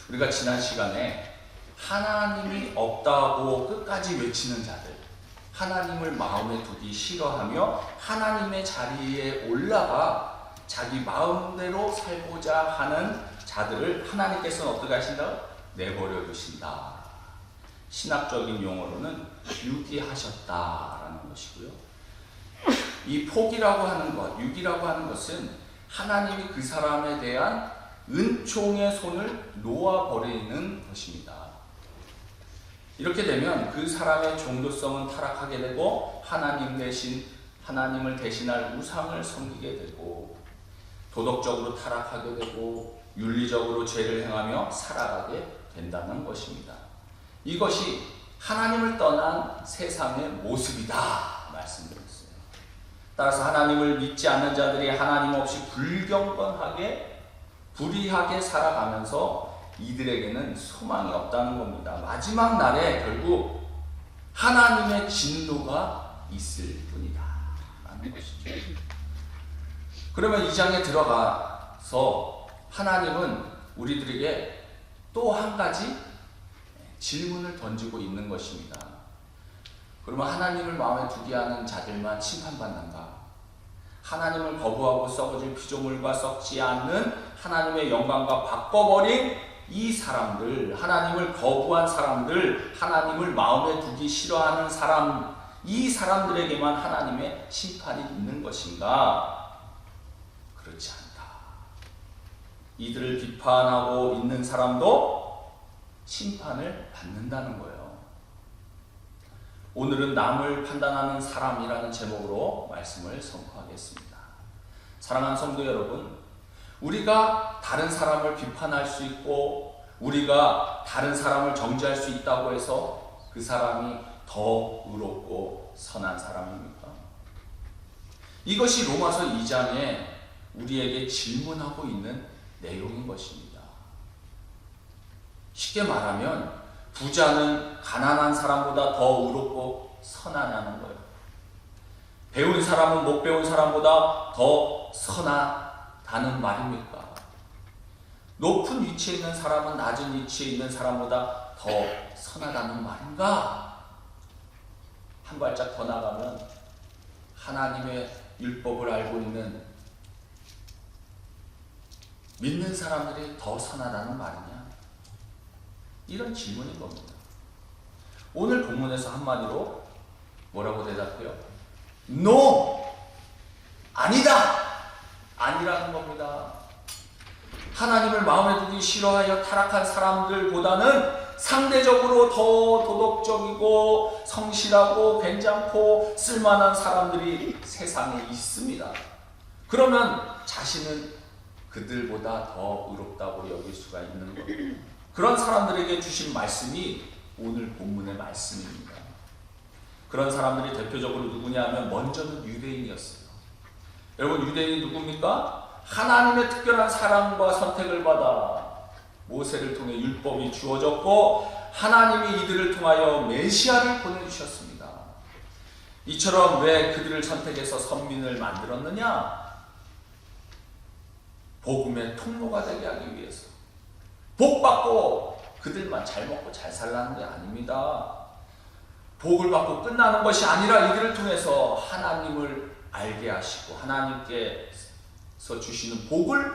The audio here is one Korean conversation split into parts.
우리가 지난 시간에 하나님이 없다고 끝까지 외치는 자들, 하나님을 마음에 두기 싫어하며 하나님의 자리에 올라가 자기 마음대로 살고자 하는 자들을 하나님께서는 어떻게 하신다? 내버려 두신다. 신학적인 용어로는 유기하셨다라는 것이고요. 이 포기라고 하는 것, 유기라고 하는 것은 하나님이 그 사람에 대한 은총의 손을 놓아버리는 것입니다. 이렇게 되면 그 사람의 종교성은 타락하게 되고 하나님을 대신할 우상을 섬기게 되고 도덕적으로 타락하게 되고 윤리적으로 죄를 행하며 살아가게 된다는 것입니다. 이것이 하나님을 떠난 세상의 모습이다 말씀드렸어요. 따라서 하나님을 믿지 않는 자들이 하나님 없이 불경건하게 불의하게 살아가면서 이들에게는 소망이 없다는 겁니다. 마지막 날에 결국 하나님의 진노가 있을 뿐이다 라는 것이죠. 그러면 이 장에 들어가서 하나님은 우리들에게 또 한 가지 질문을 던지고 있는 것입니다. 그러면 하나님을 마음에 두게 하는 자들만 심판받는가? 하나님을 거부하고 썩어질 피조물과 썩지 않는 하나님의 영광과 바꿔버린 이 사람들, 하나님을 거부한 사람들, 하나님을 마음에 두기 싫어하는 사람, 이 사람들에게만 하나님의 심판이 있는 것인가? 그렇지 않다. 이들을 비판하고 있는 사람도 심판을 받는다는 거예요. 오늘은 남을 판단하는 사람이라는 제목으로 말씀을 선포하겠습니다. 사랑하는 성도 여러분, 우리가 다른 사람을 비판할 수 있고 우리가 다른 사람을 정죄할 수 있다고 해서 그 사람이 더 의롭고 선한 사람입니까? 이것이 로마서 2장에 우리에게 질문하고 있는 내용인 것입니다. 쉽게 말하면 부자는 가난한 사람보다 더 의롭고 선하냐는 거예요. 배운 사람은 못 배운 사람보다 더 선하다는 말입니까? 높은 위치에 있는 사람은 낮은 위치에 있는 사람보다 더 선하다는 말인가? 한 발짝 더 나가면 하나님의 율법을 알고 있는 믿는 사람들이 더 선하다는 말이냐? 이런 질문인 겁니다. 오늘 본문에서 한마디로 뭐라고 대답해요? No! 아니다! 아니라는 겁니다. 하나님을 마음에 두기 싫어하여 타락한 사람들보다는 상대적으로 더 도덕적이고 성실하고 괜찮고 쓸만한 사람들이 세상에 있습니다. 그러면 자신은 그들보다 더 의롭다고 여길 수가 있는 겁니다. 그런 사람들에게 주신 말씀이 오늘 본문의 말씀입니다. 그런 사람들이 대표적으로 누구냐 하면 먼저는 유대인이었어요. 여러분, 유대인이 누굽니까? 하나님의 특별한 사랑과 선택을 받아 모세를 통해 율법이 주어졌고 하나님이 이들을 통하여 메시아를 보내주셨습니다. 이처럼 왜 그들을 선택해서 선민을 만들었느냐? 복음의 통로가 되게 하기 위해서. 복 받고 그들만 잘 먹고 잘 살라는 게 아닙니다. 복을 받고 끝나는 것이 아니라 이들을 통해서 하나님을 알게 하시고 하나님께서 주시는 복을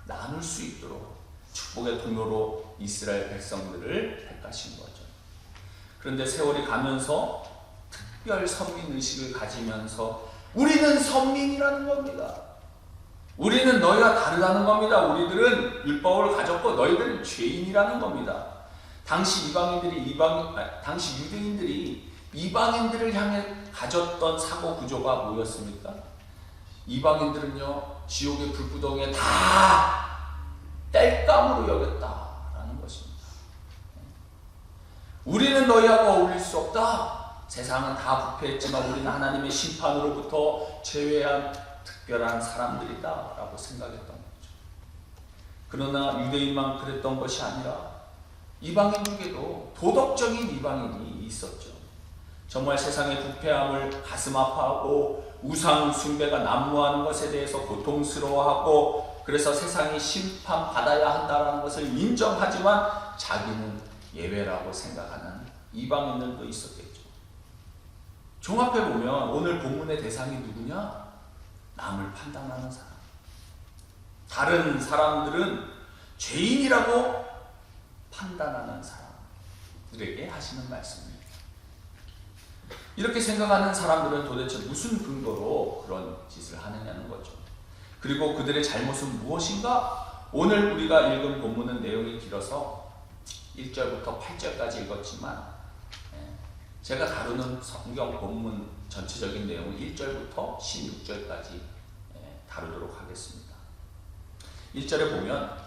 나눌 수 있도록 축복의 통로로 이스라엘 백성들을 택하신 거죠. 그런데 세월이 가면서 특별 선민의식을 가지면서 우리는 선민이라는 겁니다. 우리는 너희와 다르다는 겁니다. 우리들은 율법을 가졌고 너희들은 죄인이라는 겁니다. 당시 유대인들이 이방인들을 향해 가졌던 사고 구조가 뭐였습니까? 이방인들은요, 지옥의 불구덩이에 다 땔감으로 여겼다라는 것입니다. 우리는 너희하고 어울릴 수 없다. 세상은 다 부패했지만 우리는 하나님의 심판으로부터 제외한 특별한 사람들이다 라고 생각했던 거죠. 그러나 유대인만 그랬던 것이 아니라 이방인에게도 도덕적인 이방인이 있었죠. 정말 세상의 부패함을 가슴 아파하고 우상 숭배가 난무하는 것에 대해서 고통스러워하고 그래서 세상이 심판받아야 한다는 것을 인정하지만 자기는 예외라고 생각하는 이방인들도 있었겠죠. 종합해보면 오늘 본문의 대상이 누구냐? 남을 판단하는 사람. 다른 사람들은 죄인이라고 판단하는 사람들에게 하시는 말씀입니다. 이렇게 생각하는 사람들은 도대체 무슨 근거로 그런 짓을 하느냐는 거죠. 그리고 그들의 잘못은 무엇인가? 오늘 우리가 읽은 본문은 내용이 길어서 1절부터 8절까지 읽었지만 제가 다루는 성경 본문 전체적인 내용은 1절부터 16절까지 다루도록 하겠습니다. 1절에 보면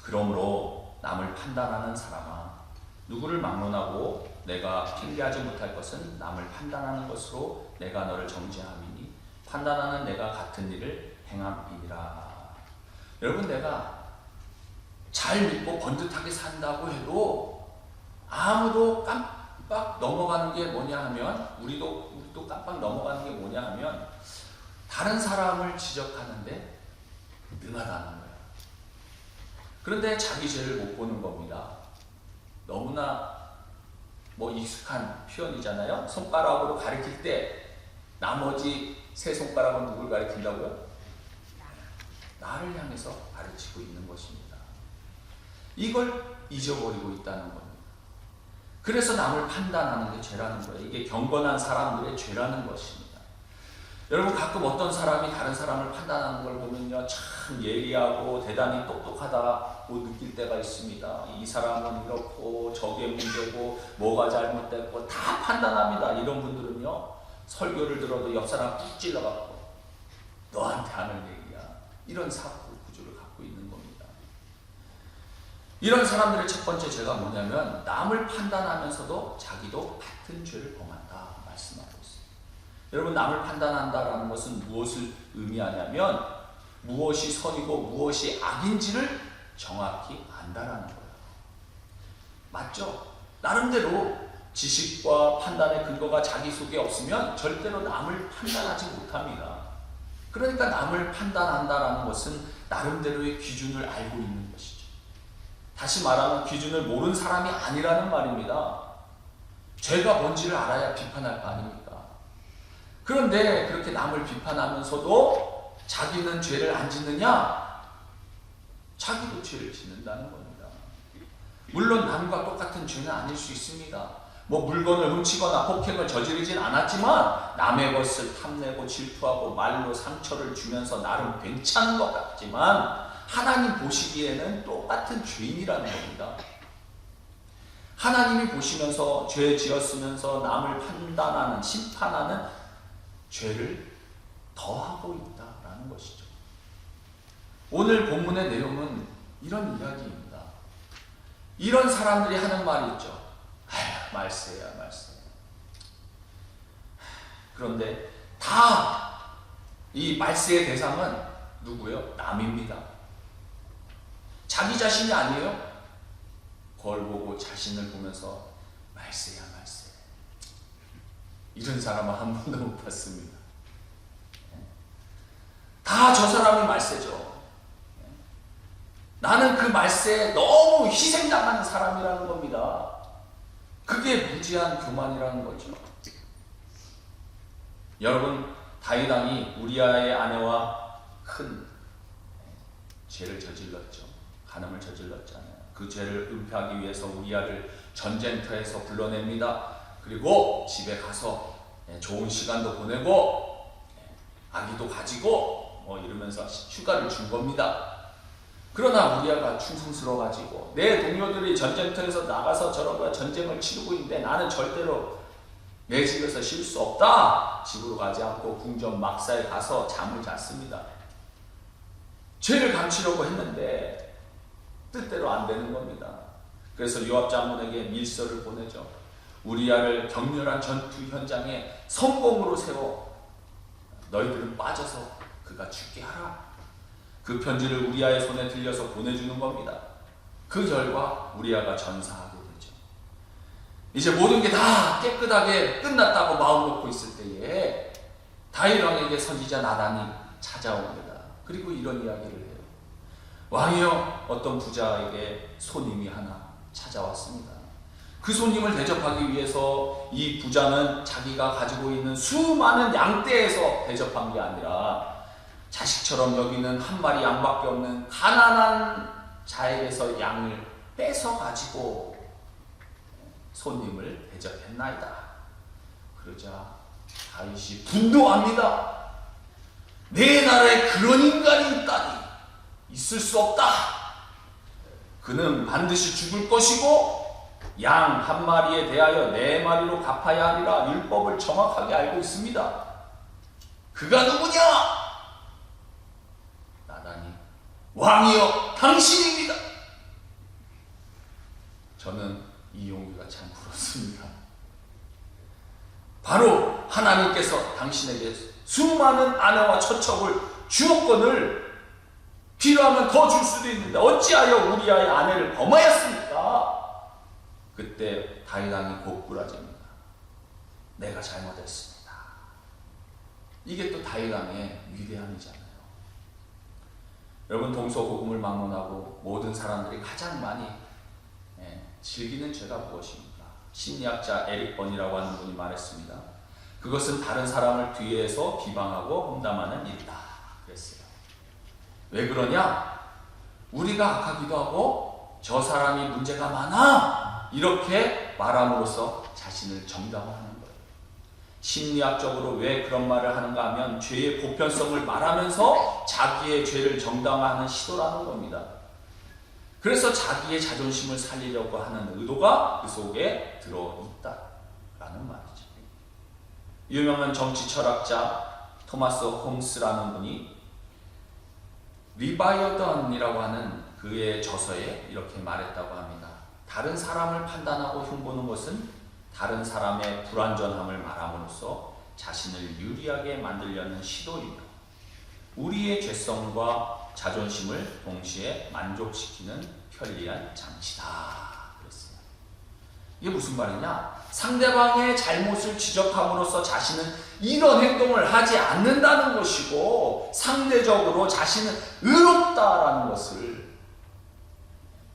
그러므로 남을 판단하는 사람아 누구를 막론하고 내가 핑계하지 못할 것은 남을 판단하는 것으로 내가 너를 정죄함이니 판단하는 내가 같은 일을 행함이니라. 여러분, 내가 잘 믿고 번듯하게 산다고 해도 아무도 깜빡 넘어가는 게 뭐냐 하면 우리도 깜빡 넘어가는 게 뭐냐 하면 다른 사람을 지적하는데 능하다는 거예요. 그런데 자기 죄를 못 보는 겁니다. 너무나 익숙한 표현이잖아요. 손가락으로 가리킬 때 나머지 세 손가락은 누굴 가리킨다고요? 나를 향해서 가르치고 있는 것입니다. 이걸 잊어버리고 있다는 겁니다. 그래서 남을 판단하는 게 죄라는 거예요. 이게 경건한 사람들의 죄라는 것입니다. 여러분, 가끔 어떤 사람이 다른 사람을 판단하는 걸 보면요, 참 예리하고 대단히 똑똑하다고 느낄 때가 있습니다. 이 사람은 이렇고 저게 문제고 뭐가 잘못됐고 다 판단합니다. 이런 분들은요, 설교를 들어도 옆 사람 푹 찔러갖고 너한테 하는 얘기야, 이런 사고 구조를 갖고 있는 겁니다. 이런 사람들의 첫 번째 죄가 뭐냐면 남을 판단하면서도 자기도 같은 죄를 범한다 말씀하고 있습니다. 여러분, 남을 판단한다라는 것은 무엇을 의미하냐면 무엇이 선이고 무엇이 악인지를 정확히 안다라는 거예요. 맞죠? 나름대로 지식과 판단의 근거가 자기 속에 없으면 절대로 남을 판단하지 못합니다. 그러니까 남을 판단한다라는 것은 나름대로의 기준을 알고 있는 것이죠. 다시 말하면 기준을 모르는 사람이 아니라는 말입니다. 죄가 뭔지를 알아야 비판할 거 아닙니까? 그런데 그렇게 남을 비판하면서도 자기는 죄를 안 짓느냐? 자기도 죄를 짓는다는 겁니다. 물론 남과 똑같은 죄는 아닐 수 있습니다. 물건을 훔치거나 폭행을 저지르진 않았지만 남의 것을 탐내고 질투하고 말로 상처를 주면서 나름 괜찮은 것 같지만 하나님 보시기에는 똑같은 죄인이라는 겁니다. 하나님이 보시면서 죄 지었으면서 남을 판단하는, 심판하는 죄를 더하고 있다라는 것이죠. 오늘 본문의 내용은 이런 이야기입니다. 이런 사람들이 하는 말이 있죠. 말세야, 말세. 그런데 다 이 말세의 대상은 누구요? 남입니다. 자기 자신이 아니에요. 거울 보고 자신을 보면서 말세야, 말세. 이런 사람은 한 번도 못 봤습니다. 다 저 사람이 말세죠. 나는 그 말세에 너무 희생당하는 사람이라는 겁니다. 그게 무지한 교만이라는 거죠. 여러분, 다윗 왕이 우리아의 아내와 큰 죄를 저질렀죠. 간음을 저질렀잖아요. 그 죄를 은폐하기 위해서 우리아를 전쟁터에서 불러냅니다. 그리고 집에 가서 좋은 시간도 보내고 아기도 가지고 이러면서 휴가를 준 겁니다. 그러나 우리아가 충성스러워가지고 내 동료들이 전쟁터에서 나가서 저런 전쟁을 치르고 있는데 나는 절대로 내 집에서 쉴 수 없다. 집으로 가지 않고 궁전 막사에 가서 잠을 잤습니다. 죄를 감추려고 했는데 뜻대로 안 되는 겁니다. 그래서 요압 장군에게 밀서를 보내죠. 우리아를 격렬한 전투 현장에 성공으로 세워 너희들은 빠져서 그가 죽게 하라. 그 편지를 우리아의 손에 들려서 보내주는 겁니다. 그 결과 우리아가 전사하게 되죠. 이제 모든 게 다 깨끗하게 끝났다고 마음 먹고 있을 때에 다윗 왕에게 선지자 나단이 찾아옵니다. 그리고 이런 이야기를 해요. 왕이여, 어떤 부자에게 손님이 하나 찾아왔습니다. 그 손님을 대접하기 위해서 이 부자는 자기가 가지고 있는 수많은 양떼에서 대접한 게 아니라 자식처럼 여기는 한 마리 양밖에 없는 가난한 자에게서 양을 뺏어 가지고 손님을 대접했나이다. 그러자 다윗이 분노합니다. 내 나라에 그런 인간이 있다니 있을 수 없다. 그는 반드시 죽을 것이고 양 한 마리에 대하여 4마리로 갚아야 하리라 율법을 정확하게 알고 있습니다. 그가 누구냐? 나다니, 왕이여 당신입니다. 저는 이 용기가 참 부럽습니다. 바로 하나님께서 당신에게 수많은 아내와 처첩을 주었거늘 필요하면 더 줄 수도 있는데 어찌하여 우리아의 아내를 범하였습니까? 그때 다윗 왕이 고꾸라집니다. 내가 잘못했습니다. 이게 또 다윗 왕의 위대함이잖아요. 여러분, 동서고금을 막론하고 모든 사람들이 가장 많이 즐기는 죄가 무엇입니까? 심리학자 에릭 번이라고 하는 분이 말했습니다. 그것은 다른 사람을 뒤에서 비방하고 험담하는 일이다 그랬어요. 왜 그러냐? 우리가 악하기도 하고 저 사람이 문제가 많아 이렇게 말함으로써 자신을 정당화하는 거예요. 심리학적으로 왜 그런 말을 하는가 하면 죄의 보편성을 말하면서 자기의 죄를 정당화하는 시도라는 겁니다. 그래서 자기의 자존심을 살리려고 하는 의도가 그 속에 들어있다라는 말이죠. 유명한 정치 철학자 토마스 홈스라는 분이 리바이어던이라고 하는 그의 저서에 이렇게 말했다고 합니다. 다른 사람을 판단하고 흉보는 것은 다른 사람의 불완전함을 말함으로써 자신을 유리하게 만들려는 시도이며 우리의 죄성과 자존심을 동시에 만족시키는 편리한 장치다 그랬어요. 이게 무슨 말이냐? 상대방의 잘못을 지적함으로써 자신은 이런 행동을 하지 않는다는 것이고 상대적으로 자신은 의롭다라는 것을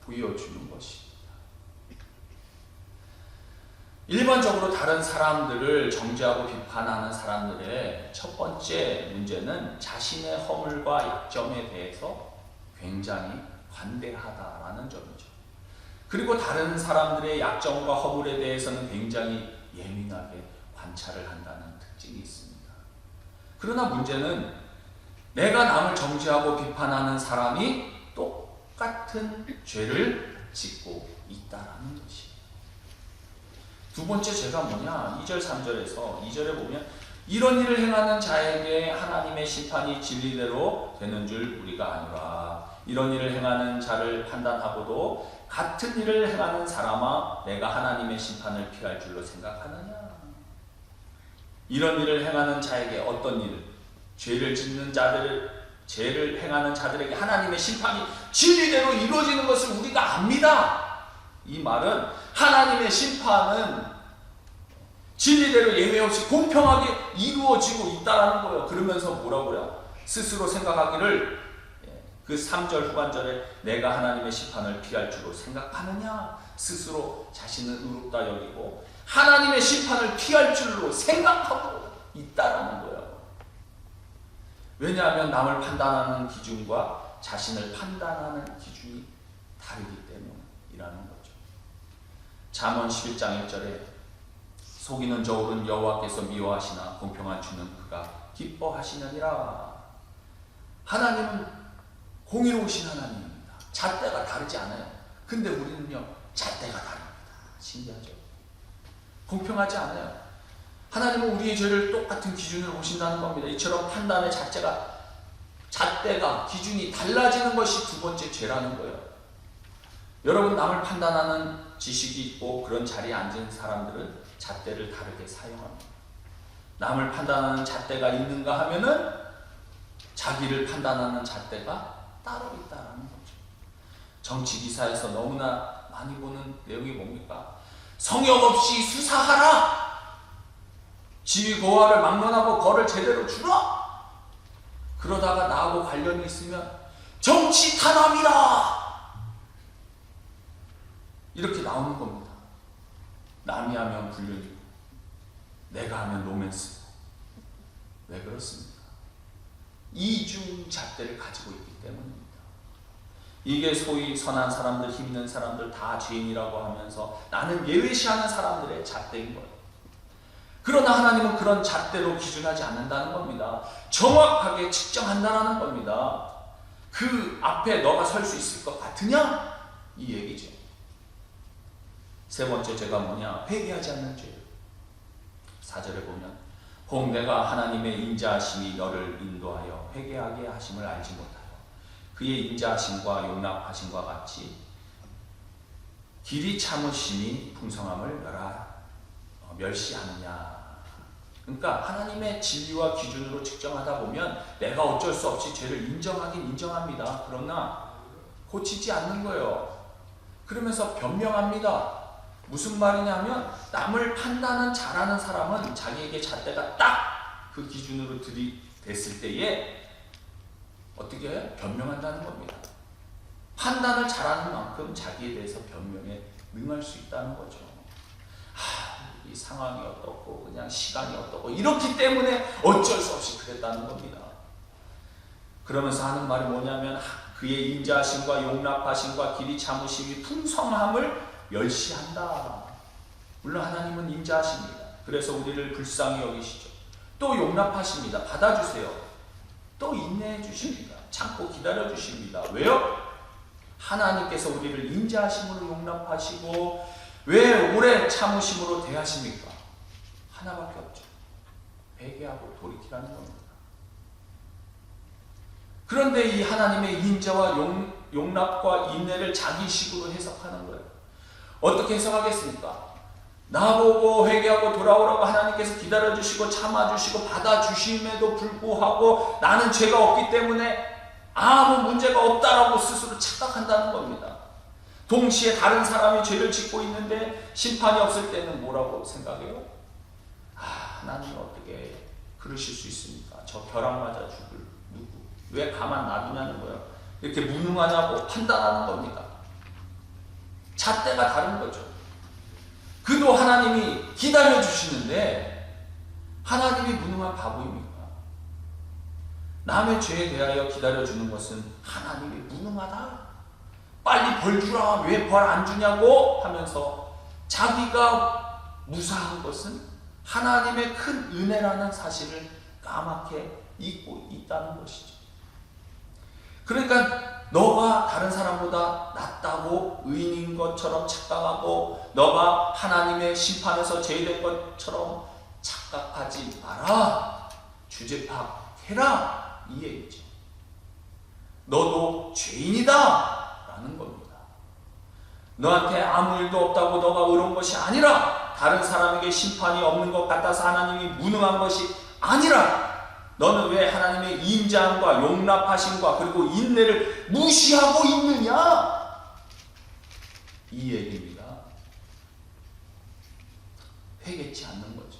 보여주는 것입니다. 일반적으로 다른 사람들을 정죄하고 비판하는 사람들의 첫 번째 문제는 자신의 허물과 약점에 대해서 굉장히 관대하다라는 점이죠. 그리고 다른 사람들의 약점과 허물에 대해서는 굉장히 예민하게 관찰을 한다는 특징이 있습니다. 그러나 문제는 내가 남을 정죄하고 비판하는 사람이 똑같은 죄를 짓고 있다라는 것이에요. 두 번째 죄가 뭐냐? 2절 3절에서 2절에 보면 이런 일을 행하는 자에게 하나님의 심판이 진리대로 되는 줄 우리가 아노라. 이런 일을 행하는 자를 판단하고도 같은 일을 행하는 사람아 내가 하나님의 심판을 피할 줄로 생각하느냐? 이런 일을 행하는 자에게 어떤 일? 죄를 행하는 자들에게 하나님의 심판이 진리대로 이루어지는 것을 우리가 압니다. 이 말은 하나님의 심판은 진리대로 예외 없이 공평하게 이루어지고 있다라는 거예요. 그러면서 뭐라고요? 스스로 생각하기를 그 3절 후반절에 내가 하나님의 심판을 피할 줄로 생각하느냐? 스스로 자신을 의롭다 여기고 하나님의 심판을 피할 줄로 생각하고 있다라는 거예요. 왜냐하면 남을 판단하는 기준과 자신을 판단하는 기준이 다르기 때문이라는 거죠. 잠언 11장 1절에 속이는 저울은 여호와께서 미워하시나 공평한 주는 그가 기뻐하시느니라. 하나님은 공의로우신 하나님입니다. 잣대가 다르지 않아요. 근데 우리는요 잣대가 다릅니다. 신기하죠? 공평하지 않아요. 하나님은 우리의 죄를 똑같은 기준으로 보신다는 겁니다. 이처럼 판단의 잣대가 기준이 달라지는 것이 두 번째 죄라는 거예요. 여러분, 남을 판단하는 지식이 있고 그런 자리에 앉은 사람들은 잣대를 다르게 사용합니다. 남을 판단하는 잣대가 있는가 하면은 자기를 판단하는 잣대가 따로 있다는 거죠. 정치 기사에서 너무나 많이 보는 내용이 뭡니까? 성역 없이 수사하라. 지위 고하를 막론하고 벌을 제대로 주라. 그러다가 나하고 관련이 있으면 정치 탄압이다. 이렇게 나오는 겁니다. 남이 하면 불륜이고 내가 하면 로맨스고. 왜 그렇습니까? 이중 잣대를 가지고 있기 때문입니다. 이게 소위 선한 사람들, 힘 있는 사람들 다 죄인이라고 하면서 나는 예외시하는 사람들의 잣대인 거예요. 그러나 하나님은 그런 잣대로 기준하지 않는다는 겁니다. 정확하게 측정한다는 겁니다. 그 앞에 너가 설 수 있을 것 같으냐? 이 얘기죠. 세 번째 죄가 뭐냐? 회개하지 않는 죄. 4절에 보면 혹 내가 하나님의 인자하심이 너를 인도하여 회개하게 하심을 알지 못하여 그의 인자하심과 용납하심과 같이 길이 참으심이 풍성함을 멸시하느냐. 그러니까 하나님의 진리와 기준으로 측정하다 보면 내가 어쩔 수 없이 죄를 인정하긴 인정합니다. 그러나 고치지 않는 거예요. 그러면서 변명합니다. 무슨 말이냐면 남을 판단은 잘하는 사람은 자기에게 잣대가 딱 그 기준으로 들이댔을 때에 어떻게 해요? 변명한다는 겁니다. 판단을 잘하는 만큼 자기에 대해서 변명에 능할 수 있다는 거죠. 이 상황이 어떻고 그냥 시간이 어떻고 이렇기 때문에 어쩔 수 없이 그랬다는 겁니다. 그러면서 하는 말이 뭐냐면 그의 인자하심과 용납하심과 길이 참으심이 풍성함을 멸시한다. 물론 하나님은 인자하십니다. 그래서 우리를 불쌍히 여기시죠. 또 용납하십니다. 받아주세요. 또 인내해 주십니다. 참고 기다려 주십니다. 왜요? 하나님께서 우리를 인자하심으로 용납하시고 왜 오래 참으심으로 대하십니까? 하나밖에 없죠. 회개하고 돌이키라는 겁니다. 그런데 이 하나님의 인자와 용납과 인내를 자기식으로 해석하는 거예요. 어떻게 해석하겠습니까? 나보고 회개하고 돌아오라고 하나님께서 기다려주시고 참아주시고 받아주심에도 불구하고 나는 죄가 없기 때문에 아무 문제가 없다라고 스스로 착각한다는 겁니다. 동시에 다른 사람이 죄를 짓고 있는데 심판이 없을 때는 뭐라고 생각해요? 하나님 어떻게 그러실 수 있습니까? 저 벼락 맞아 죽을 누구 왜 가만 놔두냐는 거예요. 이렇게 무능하냐고 판단하는 겁니다. 잣대가 다른 거죠. 그도 하나님이 기다려주시는데 하나님이 무능한 바보입니까? 남의 죄에 대하여 기다려주는 것은 하나님이 무능하다. 빨리 벌 주라. 왜 벌 안 주냐고 하면서 자기가 무사한 것은 하나님의 큰 은혜라는 사실을 까맣게 잊고 있다는 것이죠. 그러니까 너가 다른 사람보다 낫다고 의인인 것처럼 착각하고 너가 하나님의 심판에서 제외된 것처럼 착각하지 마라. 주제 파악해라. 이 얘기죠. 너도 죄인이다 라는 겁니다. 너한테 아무 일도 없다고 너가 의로운 것이 아니라 다른 사람에게 심판이 없는 것 같아서 하나님이 무능한 것이 아니라 너는 왜 하나님의 인자함과 용납하심과 그리고 인내를 무시하고 있느냐? 이 얘기입니다. 회개치 않는 거죠.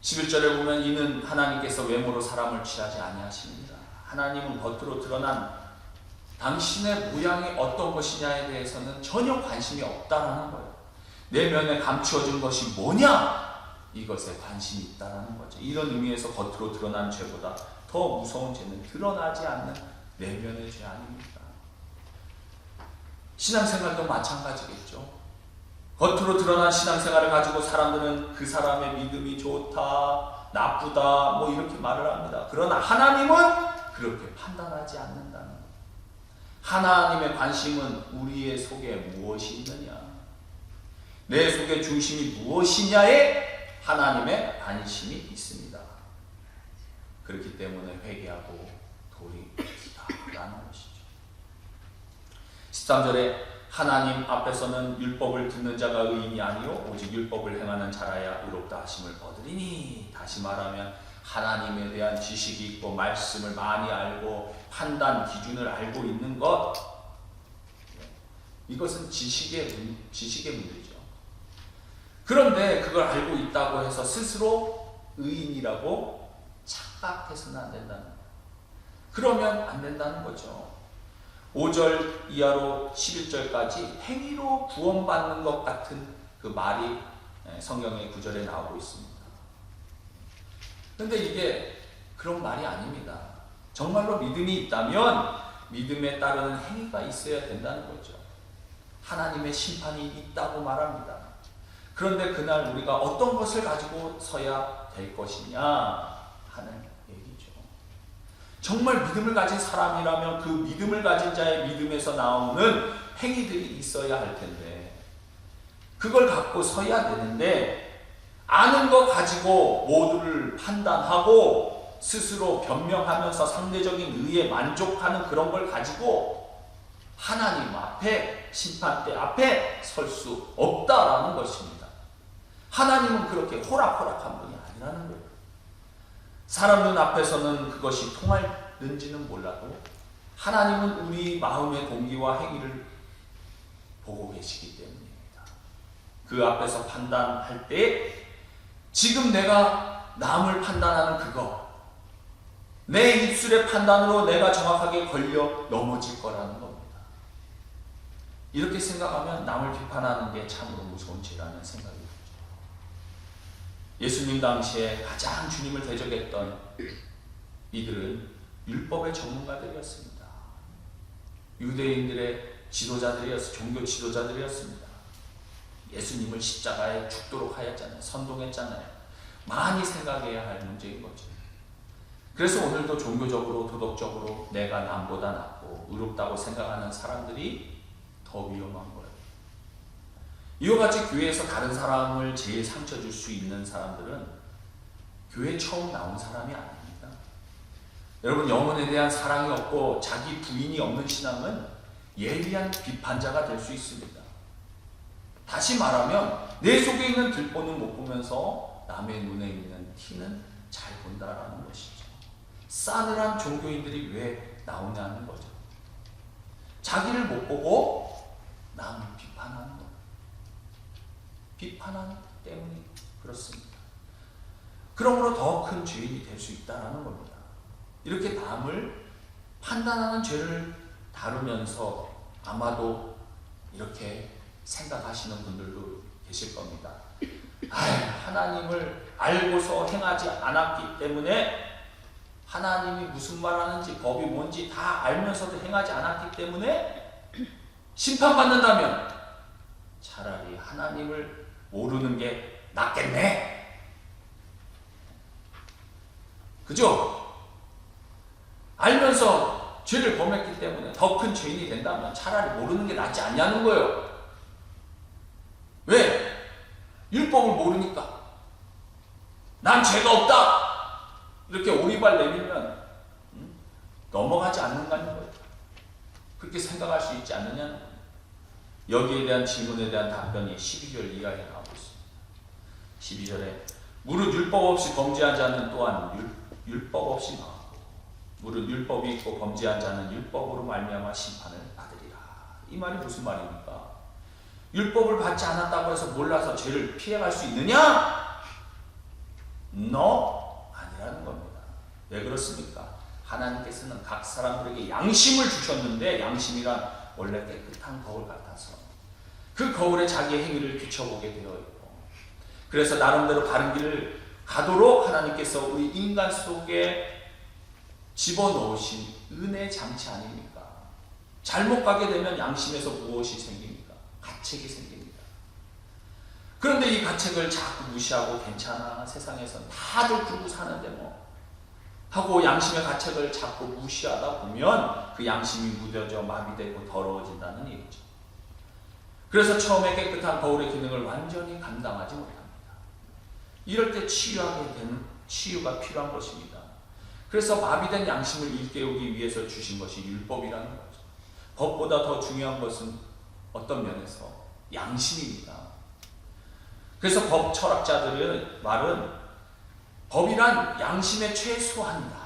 11절에 보면 이는 하나님께서 외모로 사람을 취하지 아니하십니다. 하나님은 겉으로 드러난 당신의 모양이 어떤 것이냐에 대해서는 전혀 관심이 없다라는 거예요. 내면에 감추어진 것이 뭐냐? 이것에 관심이 있다는 거죠. 이런 의미에서 겉으로 드러난 죄보다 더 무서운 죄는 드러나지 않는 내면의 죄 아닙니까? 신앙생활도 마찬가지겠죠. 겉으로 드러난 신앙생활을 가지고 사람들은 그 사람의 믿음이 좋다, 나쁘다 뭐 이렇게 말을 합니다. 그러나 하나님은 그렇게 판단하지 않는다는 거예요. 하나님의 관심은 우리의 속에 무엇이 있느냐, 내 속의 중심이 무엇이냐에 하나님의 관심이 있습니다. 그렇기 때문에 회개하고 돌이키라라는 것이죠. 13절에 하나님 앞에서는 율법을 듣는 자가 의인이 아니요 오직 율법을 행하는 자라야 의롭다 하심을 얻으리니. 다시 말하면 하나님에 대한 지식이 있고 말씀을 많이 알고 판단 기준을 알고 있는 것, 이것은 지식의 문제죠. 그런데 그걸 알고 있다고 해서 스스로 의인이라고 착각해서는 안 된다는 거예요. 그러면 안 된다는 거죠. 5절 이하로 11절까지 행위로 구원받는 것 같은 그 말이 성경의 구절에 나오고 있습니다. 그런데 이게 그런 말이 아닙니다. 정말로 믿음이 있다면 믿음에 따르는 행위가 있어야 된다는 거죠. 하나님의 심판이 있다고 말합니다. 그런데 그날 우리가 어떤 것을 가지고 서야 될 것이냐 하는 얘기죠. 정말 믿음을 가진 사람이라면 그 믿음을 가진 자의 믿음에서 나오는 행위들이 있어야 할 텐데 그걸 갖고 서야 되는데 아는 거 가지고 모두를 판단하고 스스로 변명하면서 상대적인 의에 만족하는 그런 걸 가지고 하나님 앞에 심판대 앞에 설 수 없다라는 것입니다. 하나님은 그렇게 호락호락한 분이 아니라는 거예요. 사람 눈 앞에서는 그것이 통할는지는 몰라도 하나님은 우리 마음의 동기와 행위를 보고 계시기 때문입니다. 그 앞에서 판단할 때 지금 내가 남을 판단하는 그거 내 입술의 판단으로 내가 정확하게 걸려 넘어질 거라는 겁니다. 이렇게 생각하면 남을 비판하는 게 참으로 무서운 죄라는 생각이 들죠. 예수님 당시에 가장 주님을 대적했던 이들은 율법의 전문가들이었습니다. 유대인들의 지도자들이었습니다. 종교 지도자들이었습니다. 예수님을 십자가에 죽도록 하였잖아요. 선동했잖아요. 많이 생각해야 할 문제인 거죠. 그래서 오늘도 종교적으로 도덕적으로 내가 남보다 낫고 의롭다고 생각하는 사람들이 더 위험한 거예요. 이와 같이 교회에서 다른 사람을 제일 상처 줄 수 있는 사람들은 교회 처음 나온 사람이 아닙니다. 여러분, 영혼에 대한 사랑이 없고 자기 부인이 없는 신앙은 예리한 비판자가 될 수 있습니다. 다시 말하면 내 속에 있는 들보는 못 보면서 남의 눈에 있는 티는 잘 본다라는 것이죠. 싸늘한 종교인들이 왜 나오냐는 거죠. 자기를 못 보고 남을 비판하는 거예요. 비판하기 때문에 그렇습니다. 그러므로 더 큰 죄인이 될 수 있다는 겁니다. 이렇게 남을 판단하는 죄를 다루면서 아마도 이렇게 생각하시는 분들도 계실 겁니다. 하나님을 알고서 행하지 않았기 때문에 하나님이 무슨 말 하는지 법이 뭔지 다 알면서도 행하지 않았기 때문에 심판받는다면 차라리 하나님을 모르는 게 낫겠네. 그죠? 알면서 죄를 범했기 때문에 더 큰 죄인이 된다면 차라리 모르는 게 낫지 않냐는 거예요. 왜? 율법을 모르니까. 난 죄가 없다. 이렇게 오리발 내밀면 넘어가지 않는다는 거예요. 그렇게 생각할 수 있지 않느냐는 거예요. 여기에 대한 질문에 대한 답변이 12절 이하에 나오고 있습니다. 12절에 무릇 율법 없이 범죄한 자는 또한 율법 없이 망하고 무릇 율법이 있고 범죄한 자는 율법으로 말미암아 심판을 받으리라. 이 말이 무슨 말입니까? 율법을 받지 않았다고 해서 몰라서 죄를 피해갈 수 있느냐? No, 아니라는 겁니다. 왜 그렇습니까? 하나님께서는 각 사람들에게 양심을 주셨는데 양심이란 원래 깨끗한 거울 같아서 그 거울에 자기의 행위를 비춰보게 되어 있고 그래서 나름대로 바른 길을 가도록 하나님께서 우리 인간 속에 집어넣으신 은혜 장치 아닙니까? 잘못 가게 되면 양심에서 무엇이 생깁니까? 가책이 생깁니다. 그런데 이 가책을 자꾸 무시하고 괜찮아 세상에선 다들 그러고 사는데 뭐 하고 양심의 가책을 자꾸 무시하다 보면 그 양심이 무뎌져 마비되고 더러워진다는 얘기죠. 그래서 처음에 깨끗한 거울의 기능을 완전히 감당하지 못합니다. 이럴 때 치유하게 되는 치유가 필요한 것입니다. 그래서 마비된 양심을 일깨우기 위해서 주신 것이 율법이라는 거죠. 법보다 더 중요한 것은 어떤 면에서 양심입니다. 그래서 법 철학자들의 말은 법이란 양심의 최소한이다.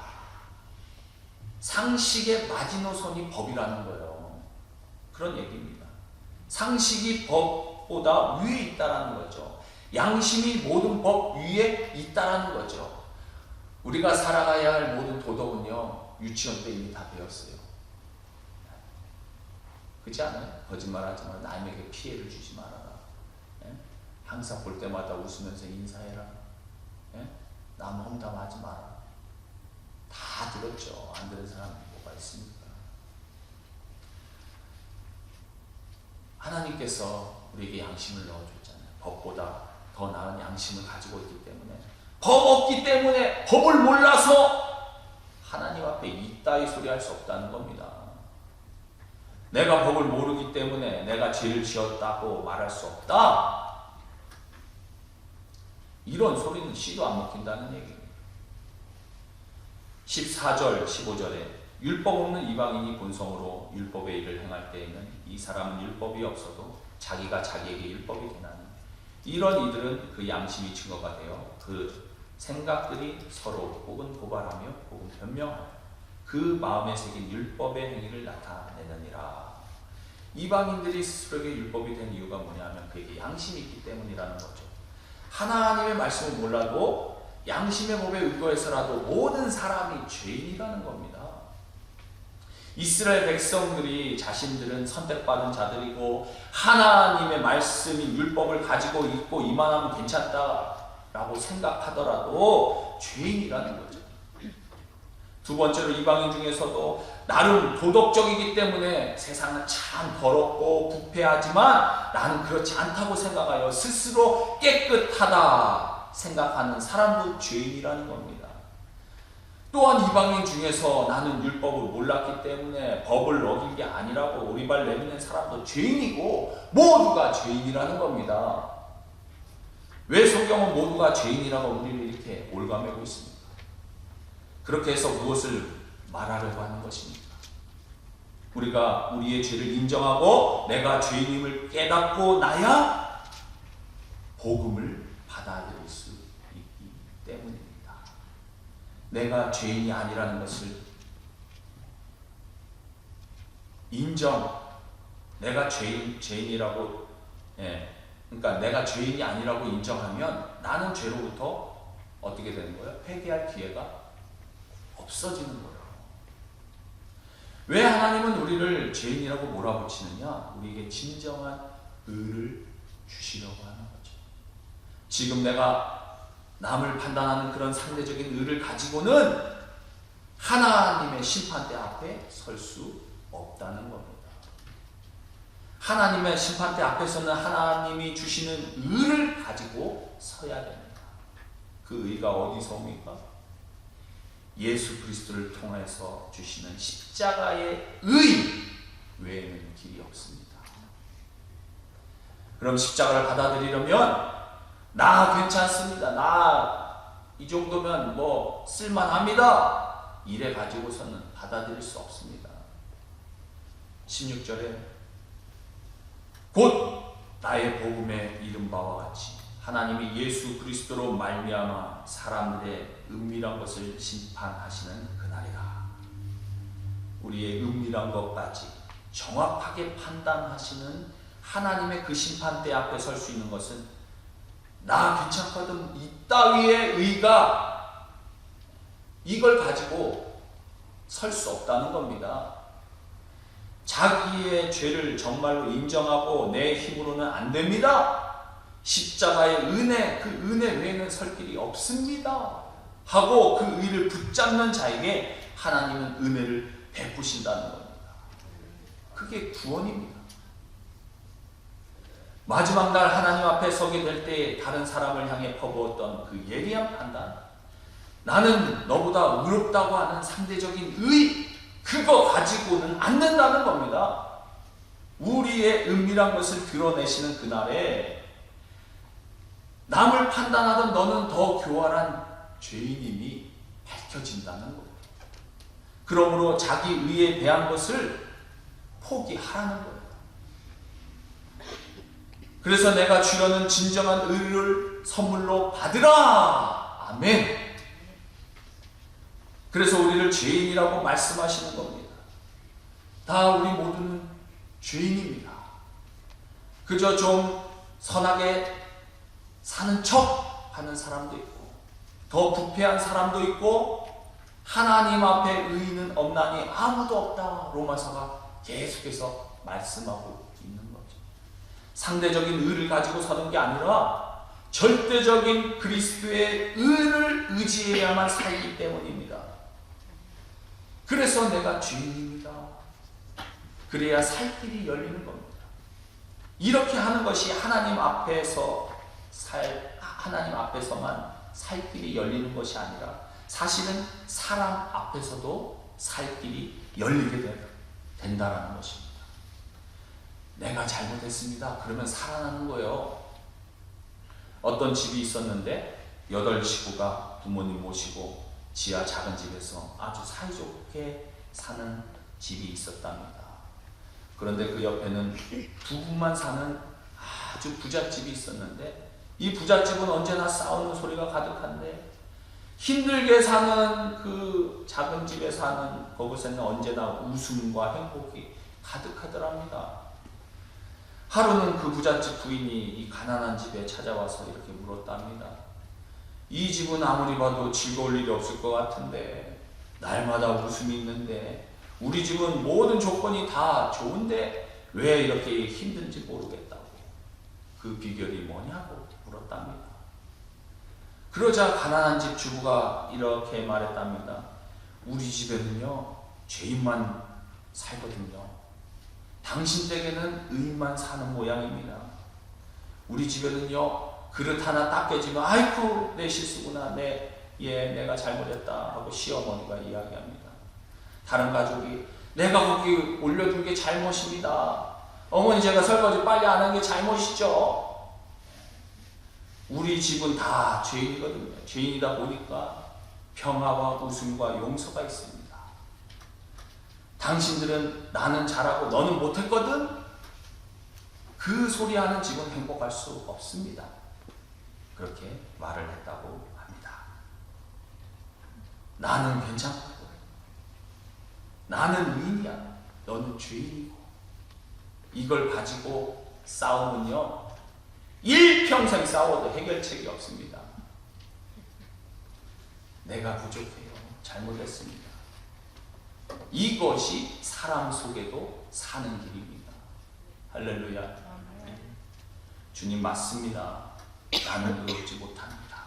상식의 마지노선이 법이라는 거예요. 그런 얘기입니다. 상식이 법보다 위에 있다는 거죠. 양심이 모든 법 위에 있다는 거죠. 우리가 살아가야 할 모든 도덕은요, 유치원 때 이미 다 배웠어요. 그렇지 않아요? 거짓말하지 마. 남에게 피해를 주지 말아라. 예? 항상 볼 때마다 웃으면서 인사해라. 예? 남 험담하지 마라. 다 들었죠. 안 들은 사람이 뭐가 있습니까? 하나님께서 우리에게 양심을 넣어줬잖아요. 법보다 더 나은 양심을 가지고 있기 때문에, 법 없기 때문에, 법을 몰라서 하나님 앞에 이따위 소리 할 수 없다는 겁니다. 내가 법을 모르기 때문에 내가 죄를 지었다고 말할 수 없다. 이런 소리는 씨도 안 먹힌다는 얘기입니다. 14절, 15절에 율법 없는 이방인이 본성으로 율법의 일을 행할 때에는 이 사람은 율법이 없어도 자기가 자기에게 율법이 되나니, 이런 이들은 그 양심이 증거가 되어 그 생각들이 서로 혹은 고발하며 혹은 변명하며 그 마음에 새긴 율법의 행위를 나타내느니라. 이방인들이 스스로에게 율법이 된 이유가 뭐냐 하면 그에게 양심이 있기 때문이라는 거죠. 하나님의 말씀을 몰라도 양심의 법에 의거해서라도 모든 사람이 죄인이라는 겁니다. 이스라엘 백성들이 자신들은 선택받은 자들이고 하나님의 말씀인 율법을 가지고 있고 이만하면 괜찮다라고 생각하더라도 죄인이라는 거죠. 두 번째로 이방인 중에서도 나름 도덕적이기 때문에 세상은 참 더럽고 부패하지만 나는 그렇지 않다고 생각하여 스스로 깨끗하다 생각하는 사람도 죄인이라는 겁니다. 또한 이방인 중에서 나는 율법을 몰랐기 때문에 법을 어긴 게 아니라고 오리발 내미는 사람도 죄인이고 모두가 죄인이라는 겁니다. 왜 성경은 모두가 죄인이라고 우리를 이렇게 올가매고 있습니까? 그렇게 해서 무엇을 말하려고 하는 것입니까? 우리가 우리의 죄를 인정하고 내가 죄인임을 깨닫고 나야 복음을 받아들일 수 있기 때문입니다. 내가 죄인이 아니라는 것을 인정, 내가 죄인이라고, 그러니까 내가 죄인이 아니라고 인정하면 나는 죄로부터 어떻게 되는 거예요? 회개할 기회가 없어지는 거예요. 왜 하나님은 우리를 죄인이라고 몰아붙이느냐? 우리에게 진정한 의를 주시려고 하는 거죠. 지금 내가 남을 판단하는 그런 상대적인 의를 가지고는 하나님의 심판대 앞에 설 수 없다는 겁니다. 하나님의 심판대 앞에서는 하나님이 주시는 의를 가지고 서야 됩니다. 그 의가 어디서 옵니까? 예수 그리스도를 통해서 주시는 십자가의 의 외에는 길이 없습니다. 그럼 십자가를 받아들이려면 나 괜찮습니다. 나 이 정도면 뭐 쓸만합니다. 이래 가지고서는 받아들일 수 없습니다. 16절에 곧 나의 복음에 이른 바와 같이 하나님이 예수 그리스도로 말미암아 사람들의 은밀한 것을 심판하시는 그날이라. 우리의 은밀한 것까지 정확하게 판단하시는 하나님의 그 심판대 앞에 설 수 있는 것은 나 괜찮거든 이따위의 의가 이걸 가지고 설 수 없다는 겁니다. 자기의 죄를 정말로 인정하고 내 힘으로는 안 됩니다. 십자가의 은혜, 그 은혜 외에는 설 길이 없습니다. 하고 그 의를 붙잡는 자에게 하나님은 은혜를 베푸신다는 겁니다. 그게 구원입니다. 마지막 날 하나님 앞에 서게 될 때 다른 사람을 향해 퍼부었던 그 예리한 판단, 나는 너보다 의롭다고 하는 상대적인 의, 그거 가지고는 안 된다는 겁니다. 우리의 은밀한 것을 드러내시는 그날에 남을 판단하던 너는 더 교활한 죄인임이 밝혀진다는 겁니다. 그러므로 자기 의에 대한 것을 포기하라는 거예요. 그래서 내가 주려는 진정한 의를 선물로 받으라. 아멘. 그래서 우리를 죄인이라고 말씀하시는 겁니다. 다 우리 모두는 죄인입니다. 그저 좀 선하게 사는 척 하는 사람도 있고 더 부패한 사람도 있고 하나님 앞에 의인은 없나니 아무도 없다. 로마서가 계속해서 말씀하고 있는 거죠. 상대적인 의를 가지고 서는 게 아니라 절대적인 그리스도의 의를 의지해야만 살기 때문입니다. 그래서 내가 죄인입니다. 그래야 살 길이 열리는 겁니다. 이렇게 하는 것이 하나님 앞에서만 살 길이 열리는 것이 아니라 사실은 사람 앞에서도 살 길이 열리게 된다는 것입니다. 내가 잘못했습니다. 그러면 살아나는 거예요. 어떤 집이 있었는데 8식구가 부모님 모시고 지하 작은 집에서 아주 사이좋게 사는 집이 있었답니다. 그런데 그 옆에는 부부만 사는 아주 부잣집이 있었는데 이 부잣집은 언제나 싸우는 소리가 가득한데 힘들게 사는 그 작은 집에 사는 거기서는 언제나 웃음과 행복이 가득하더랍니다. 하루는 그 부잣집 부인이 이 가난한 집에 찾아와서 이렇게 물었답니다. 이 집은 아무리 봐도 즐거울 일이 없을 것 같은데 날마다 웃음이 있는데 우리 집은 모든 조건이 다 좋은데 왜 이렇게 힘든지 모르겠다고. 그 비결이 뭐냐고 물었답니다. 그러자 가난한 집 주부가 이렇게 말했답니다. 우리 집에는요 죄인만 살거든요. 당신 댁에는 의인만 사는 모양입니다. 우리 집에는요 그릇 하나 딱 깨지면 아이쿠 내 실수구나 내가 잘못했다 하고 시어머니가 이야기합니다. 다른 가족이 내가 거기 올려둔 게 잘못입니다. 어머니 제가 설거지 빨리 안 한 게 잘못이죠. 우리 집은 다 죄인이거든요. 죄인이다 보니까 평화와 웃음과 용서가 있습니다. 당신들은 나는 잘하고 너는 못했거든? 그 소리하는 집은 행복할 수 없습니다. 그렇게 말을 했다고 합니다. 나는 괜찮고 나는 의인이야. 너는 죄인이고. 이걸 가지고 싸우면요 일평생 싸워도 해결책이 없습니다. 내가 부족해요. 잘못했습니다. 이것이 사람 속에도 사는 길입니다. 할렐루야. 주님 맞습니다. 나는 의롭지 못합니다.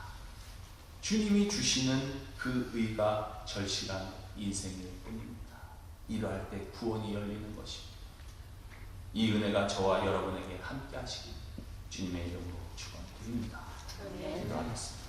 주님이 주시는 그 의가 절실한 인생일 뿐입니다. 이러할 때 구원이 열리는 것입니다. 이 은혜가 저와 여러분에게 함께 하시길 주님의 이름으로 축원드립니다. 기도하겠습니다.